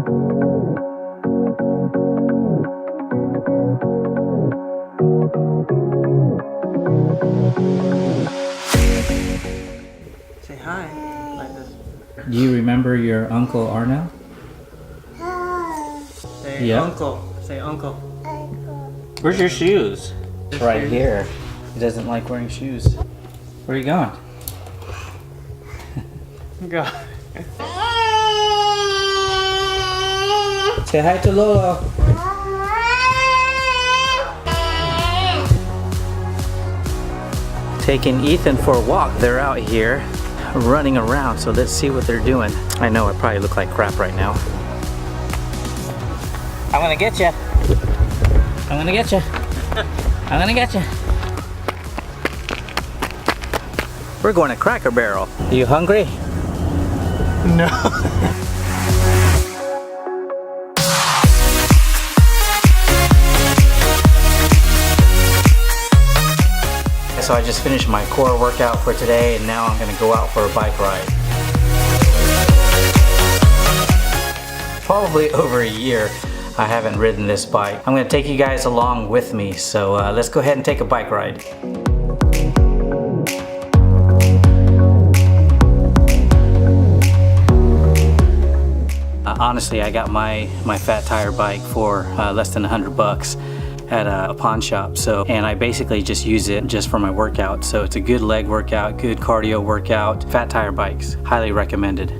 Say hi. Like this. Do you remember your Uncle Arno? Say Yeah. uncle. Say uncle. Where's your shoes? Right here. He doesn't like wearing shoes. Where are you going? Go. Say hi to Lolo. Taking Ethan for a walk. They're out here running around, so let's see what they're doing. I know I probably look like crap right now. I'm gonna get you. I'm gonna get you. I'm gonna get you. We're going to Cracker Barrel. Are you hungry? No. So I just finished my core workout for today, and now I'm gonna go out for a bike ride. Probably over a year I haven't ridden this bike. I'm gonna take you guys along with me, so let's go ahead and take a bike ride. Honestly, I got my fat tire bike for less than $100 at a pawn shop. And I basically just use it just for my workout. So it's a good leg workout, good cardio workout. Fat tire bikes, highly recommended.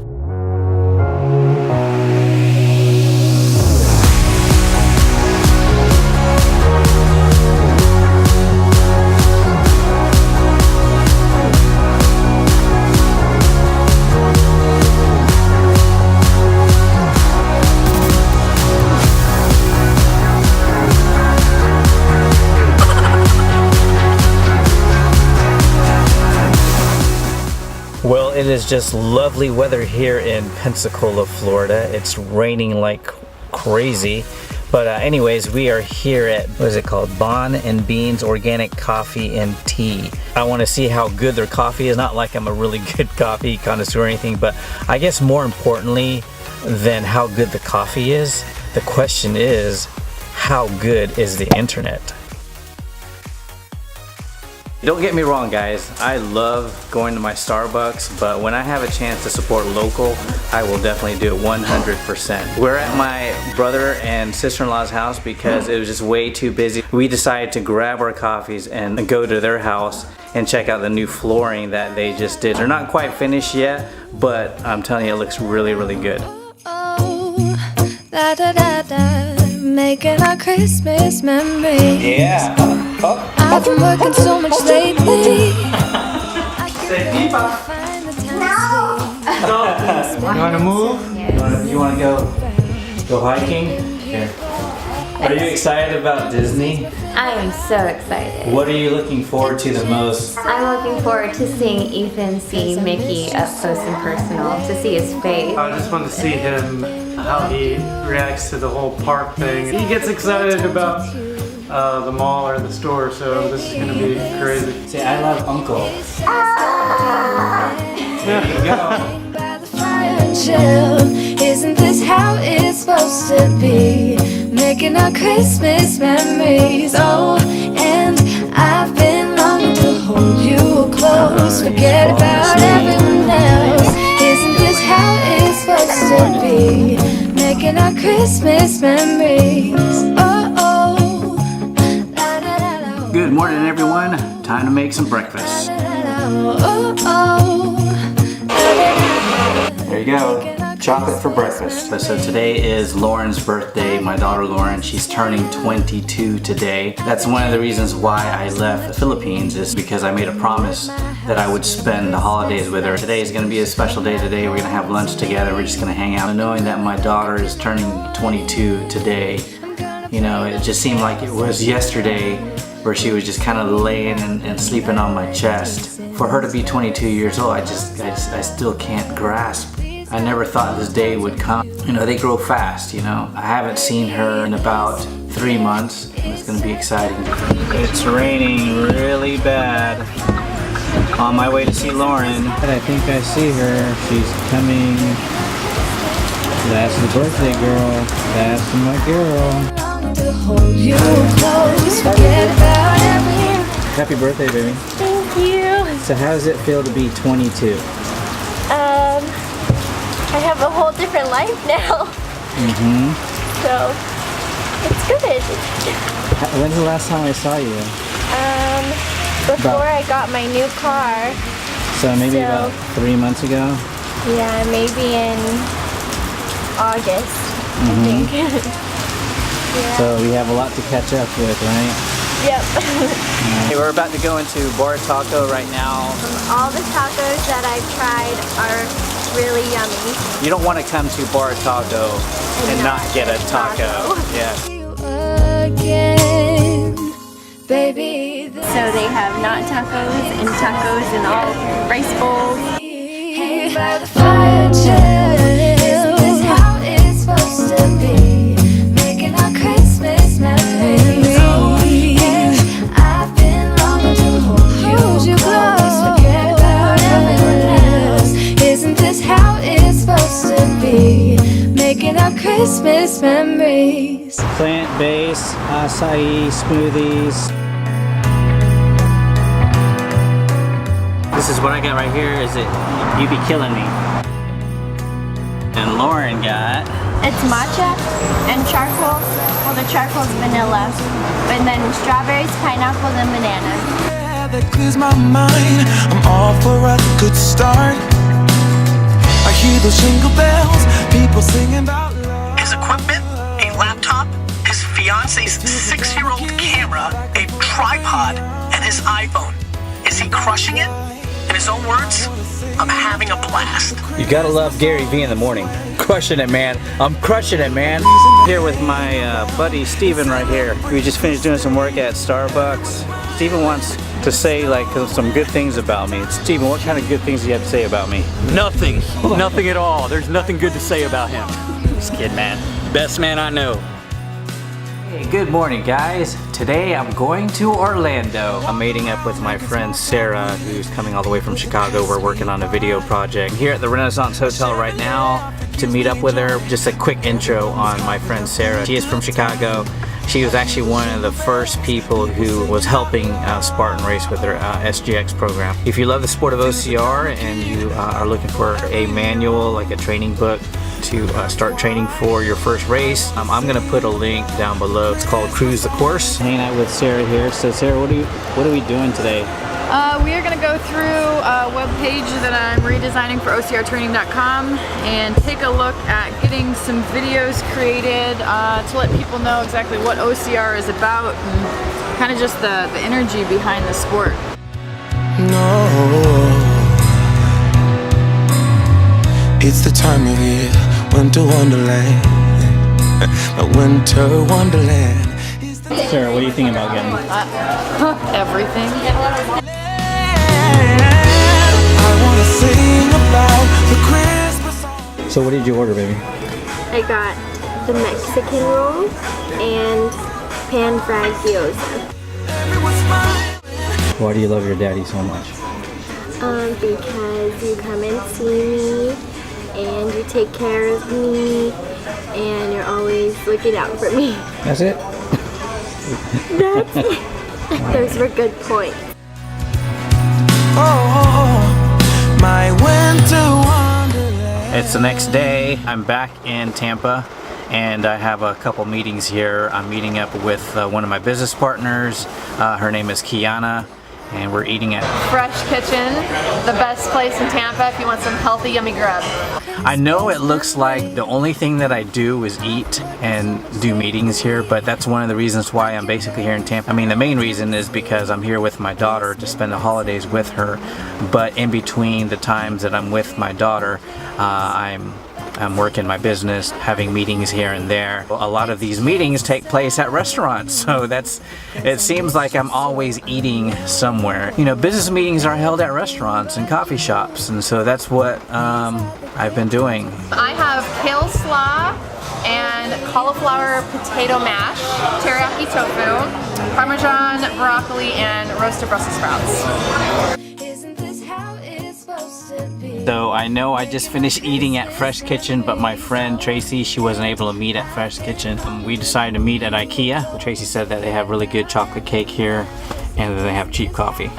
Well, it is just lovely weather here in Pensacola, Florida. It's raining like crazy. But anyways, we are here at, what is it called? Bon and Beans Organic Coffee and Tea. I want to see how good their coffee is. Not like I'm a really good coffee connoisseur or anything, but I guess more importantly than how good the coffee is, the question is, how good is the internet? Don't get me wrong, guys, I love going to my Starbucks, but when I have a chance to support local, I will definitely do it 100%. We're at my brother and sister-in-law's house because it was just way too busy. We decided to grab our coffees and go to their house and check out the new flooring that they just did. They're not quite finished yet, but I'm telling you, it looks really, really good. Da, da, da, da, making our Christmas memories. Yeah. Oh. I've been working so much lately. Say Pipa. You want to move? You want to go hiking? Here. Are you excited about Disney? I am so excited. What are you looking forward to the most? I'm looking forward to seeing Ethan see Mickey up close and personal, to see his face. I just want to see him, how he reacts to the whole park thing. He gets excited about the mall or the store, so this is going to be crazy. Say, I love Uncle. There you go. Isn't this how it's supposed to be? Making our Christmas memories. Oh, and I've been longing to hold you close. Forget about everyone else. Isn't this how it's supposed to be? Making our Christmas memories. Oh, oh. Good morning, everyone. Time to make some breakfast. Oh, oh. There you go. Chocolate for breakfast. So today is Lauren's birthday, my daughter Lauren. She's turning 22 today. That's one of the reasons why I left the Philippines, is because I made a promise that I would spend the holidays with her. Today is going to be a special day today. We're going to have lunch together. We're just going to hang out. And knowing that my daughter is turning 22 today, you know, it just seemed like it was yesterday where she was just kind of laying and sleeping on my chest. For her to be 22 years old, I still can't grasp. I never thought this day would come. You know, they grow fast, you know. I haven't seen her in about 3 months. It's gonna be exciting. It's raining really bad. On my way to see Lauren. And I think I see her. She's coming That's the birthday girl. That's my girl. Longing to hold you close, forget about everything. Happy birthday, baby. Thank you. So how does it feel to be 22? I have a whole different life now. Mm-hmm. So it's good. When's the last time I saw you? Before I got my new car. So maybe about 3 months ago? Yeah, maybe in August, I think. Yeah. So we have a lot to catch up with, right? Yep. Hey, we're about to go into Bar Taco right now. All the tacos that I've tried are really yummy. You don't want to come to Bar Taco and not get a taco. Yeah. You again, baby. So they have not tacos and tacos and all rice bowls. Hanging by the fire chill. Isn't this how it's supposed to be? Making our Christmas memories. And I've been longing to hold you close, forget about everyone else. Isn't this how it's supposed to be? Making our Christmas memories. Plant-based acai smoothies. This is what I got right here. Is it You Be Killing Me? And Lauren got... It's matcha and charcoal. Well, the charcoal's vanilla. And then strawberries, pineapple, and banana. That clears my mind. I'm all for a good start. I hear those jingle bells, people singing about love. His equipment, a laptop, his fiance's 6-year-old camera, a tripod, and his iPhone. Is he crushing it? In his own words, I'm having a blast. You gotta love Gary Vee in the morning. Crushing it, man. I'm crushing it, man. Here with my buddy Steven right here. We just finished doing some work at Starbucks. Steven wants to say like some good things about me. Steven, what kind of good things do you have to say about me? Nothing. Nothing at all. There's nothing good to say about him. Just kidding, man. Best man I know. Hey, good morning, guys. Today I'm going to Orlando. I'm meeting up with my friend Sarah, who's coming all the way from Chicago. We're working on a video project here at the Renaissance Hotel right now to meet up with her. Just a quick intro on my friend Sarah. She is from Chicago. She was actually one of the first people who was helping Spartan Race with their SGX program. If you love the sport of OCR and you are looking for a manual, like a training book to start training for your first race, I'm gonna put a link down below. It's called Cruise the Course. Hanging out with Sarah here. So Sarah, what are we doing today? We are going to go through a web page that I'm redesigning for OCRtraining.com and take a look at getting some videos created to let people know exactly what OCR is about and kind of just the energy behind the sport. No, it's the time of year, winter wonderland. A winter wonderland. Sarah, what do you think about getting? Everything. I wanna sing about the Christmas song. So what did you order, baby? I got the Mexican roll and pan-fried gyoza. Everyone's smiling. Why do you love your daddy so much? Because you come and see me and you take care of me and you're always looking out for me. That's it? That's it. Those were good points. Oh, my winter wonderland. It's the next day. I'm back in Tampa and I have a couple meetings here. I'm meeting up with one of my business partners. Her name is Quiana, and we're eating at Fresh Kitchen, the best place in Tampa if you want some healthy, yummy grub. I know it looks like the only thing that I do is eat and do meetings here, but that's one of the reasons why I'm basically here in Tampa. I mean, the main reason is because I'm here with my daughter to spend the holidays with her, but in between the times that I'm with my daughter, I'm working my business, having meetings here and there. A lot of these meetings take place at restaurants, so it seems like I'm always eating somewhere. You know, business meetings are held at restaurants and coffee shops, and so that's what I've been doing. I have kale slaw and cauliflower potato mash, teriyaki tofu, parmesan, broccoli, and roasted Brussels sprouts. Isn't this how it's supposed to be? So I know I just finished eating at Fresh Kitchen, but my friend Tracy, she wasn't able to meet at Fresh Kitchen. We decided to meet at IKEA. Tracy said that they have really good chocolate cake here and that they have cheap coffee.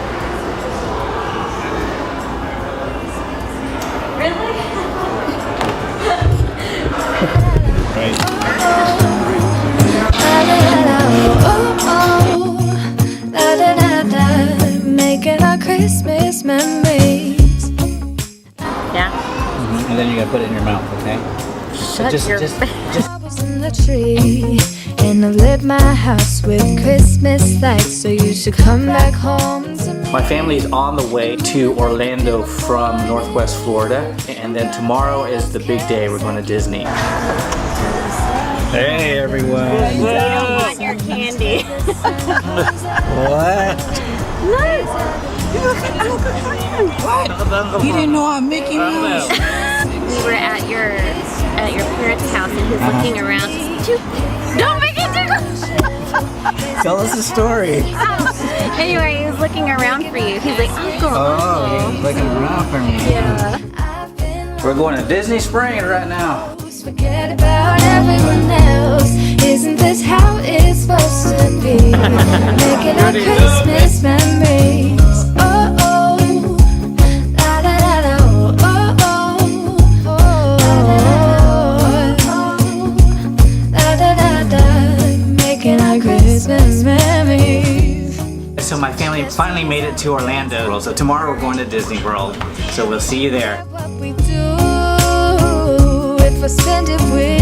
Making our Christmas memories. Yeah. And then you're gonna put it in your mouth, okay? Shut your face. I was in the tree, and I lit my house with Christmas lights, so you should come back home to me. My family is on the way to Orlando from Northwest Florida, and then tomorrow is the big day. We're going to Disney. Hey everyone! I don't want your candy. What? What? You didn't know I'm Mickey Mouse? We were at your parents' house and he's looking around. Don't make it too. Tell us the story. Anyway, he was looking around for you. He's like, Uncle. Oh, he's looking around for me. Yeah. We're going to Disney Springs right now. Forget about everyone else. Isn't this how it's supposed to be? Making our Christmas memories. Oh oh, la la la la. Oh oh, oh, la da da da. Making our Christmas memories. So my family finally made it to Orlando. So tomorrow we're going to Disney World. So we'll see you there. What we do if I spend it with